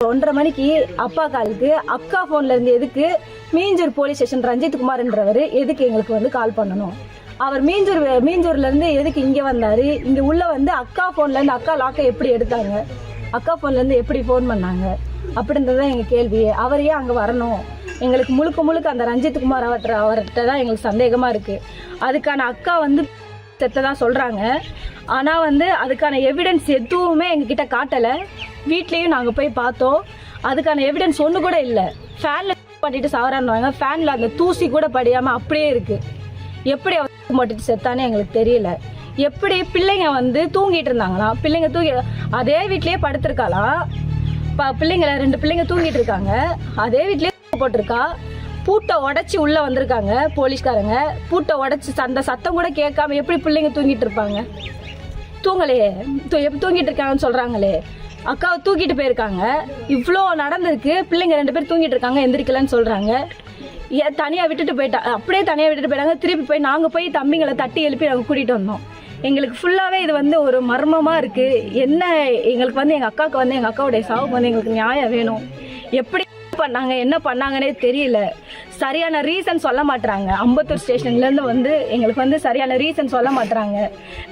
1:30 மணிக்கு அப்பா காலுக்கு அக்கா போன்ல இருந்து எதுக்கு மீஞ்சூர் போலீஸ் ஸ்டேஷன் ரஞ்சித் குமார்ன்றவர் எதுக்கு எங்களுக்கு வந்து கால் பண்ணணும். அவர் மீஞ்சூர்ல இருந்து எதுக்கு இங்க வந்தாரு. இங்க உள்ள வந்து அக்கா போன்ல இருந்து அக்கா லாக்கை எப்படி எடுத்தாங்க, அக்கா போன்ல இருந்து எப்படி போன் பண்ணாங்க அப்படின்றதான் எங்க கேள்வி. அவர் ஏன் அங்க வரணும்? எங்களுக்கு முழுக்க அந்த ரஞ்சித் குமார் அவர்கிட்ட தான் எங்களுக்கு சந்தேகமா இருக்கு. அதுக்கான அக்கா வந்து செத்ததான் சொல்றாங்க. ஆனா வந்து அதுக்கான எவிடன்ஸ் எதுவுமே எங்ககிட்ட காட்டல. வீட்லயும் நாங்க போய் பார்த்தோம், அதுக்கான எவிடன்ஸ் ஒண்ணு கூட இல்லை. ஃபேன்ல பண்ணிட்டு சாவறான்னு ஃபேன்ல அந்த தூசி கூட படியாம அப்படியே இருக்கு. எப்படி மாட்டிட்டு செத்தானே எங்களுக்கு தெரியல. எப்படி பிள்ளைங்க வந்து தூங்கிட்டு இருந்தாங்களாம், பிள்ளைங்க தூங்கி அதே வீட்லயே படுத்திருக்காளாம். பிள்ளைங்க 2 பிள்ளைங்க தூங்கிட்டு இருக்காங்க, அதே வீட்லயே போட்டிருக்கா. பூட்டை உடைச்சி உள்ள வந்திருக்காங்க போலீஸ்காரங்க. பூட்டை உடைச்சி அந்த சத்தம் கூட கேட்காம எப்படி பிள்ளைங்க தூங்கிட்டு இருப்பாங்க? தூங்கலையே, தூங்கிட்டு இருக்காங்கன்னு சொல்றாங்களே. அக்காவை தூக்கிட்டு போயிருக்காங்க. இவ்வளோ நடந்திருக்கு. பிள்ளைங்க 2 பேர் தூங்கிட்டு இருக்காங்க, எந்திரிக்கலன்னு சொல்றாங்க. தனியாக விட்டுட்டு போயிட்டா, அப்படியே தனியாக விட்டுட்டு போயிட்டாங்க. திருப்பி போய் நாங்கள் போய் தம்பிங்களை தட்டி எழுப்பி நாங்கள் கூட்டிகிட்டு வந்தோம். எங்களுக்கு ஃபுல்லாகவே இது வந்து ஒரு மர்மமாக இருக்குது. என்ன எங்களுக்கு வந்து எங்கள் அக்காவுக்கு வந்து எங்கள் அக்காவுடைய சாவுக்கு வந்து எங்களுக்கு நியாயம் வேணும். எப்படி பண்ணாங்க, என்ன பண்ணாங்கன்னே தெரியல. சரியான ரீசன் சொல்ல மாட்டுறாங்க. அம்பத்தூர் ஸ்டேஷன்லேருந்து வந்து எங்களுக்கு வந்து சரியான ரீசன் சொல்ல மாட்டுறாங்க.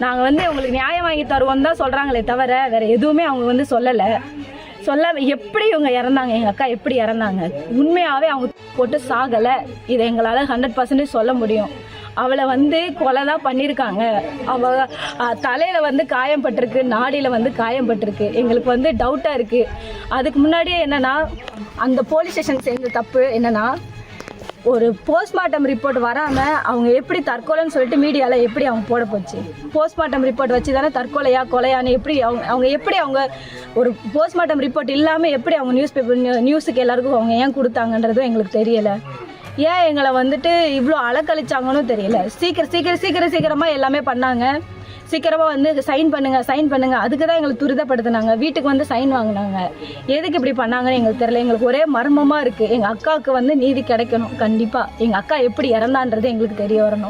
நாங்கள் வந்து உங்களுக்கு நியாயம் வாங்கி தருவோம் தான் சொல்கிறாங்களே தவிர வேறு எதுவுமே அவங்க வந்து சொல்லலை. எப்படி இவங்க இறந்தாங்க, எங்கள் அக்கா எப்படி இறந்தாங்க, உண்மையாகவே அவங்க போட்டு சாகலை. இதை எங்களால் 100% சொல்ல முடியும். அவளை வந்து கொலை தான் பண்ணியிருக்காங்க. அவள் தலையில் வந்து காயம் பட்டிருக்கு, நாடியில் வந்து காயம் பட்டிருக்கு. எங்களுக்கு வந்து டவுட்டாக இருக்குது. அதுக்கு முன்னாடியே என்னென்னா, அந்த போலீஸ் ஸ்டேஷன் செஞ்ச தப்பு என்னென்னா, ஒரு போஸ்ட்மார்ட்டம் ரிப்போர்ட் வராமல் அவங்க எப்படி தற்கொலைன்னு சொல்லிட்டு மீடியாவில் எப்படி அவங்க போட போச்சு. போஸ்ட்மார்ட்டம் ரிப்போர்ட் வச்சு தானே தற்கொலையா கொலையான்னு எப்படி அவங்க எப்படி அவங்க ஒரு போஸ்ட்மார்ட்டம் ரிப்போர்ட் இல்லாமல் எப்படி அவங்க நியூஸுக்கு எல்லாருக்கும் அவங்க ஏன் கொடுத்தாங்கன்றதும் எங்களுக்கு தெரியலை. ஏன் எங்களை வந்துட்டு இவ்வளோ அலக்கழிச்சாங்கன்னு தெரியல. சீக்கிரமாக எல்லாமே பண்ணாங்க. சீக்கிரமாக வந்து சைன் பண்ணுங்க அதுக்கு தான் எங்களுக்கு துரிதப்படுத்தினாங்க. வீட்டுக்கு வந்து சைன் வாங்கினாங்க. எதுக்கு இப்படி பண்ணாங்கன்னு எங்களுக்கு தெரியல. எங்களுக்கு ஒரே மர்மமாக இருக்குது. எங்கள் அக்காவுக்கு வந்து நீதி கிடைக்கணும். கண்டிப்பாக எங்கள் அக்கா எப்படி இறந்தான்றது எங்களுக்கு தெரிய வரணும்.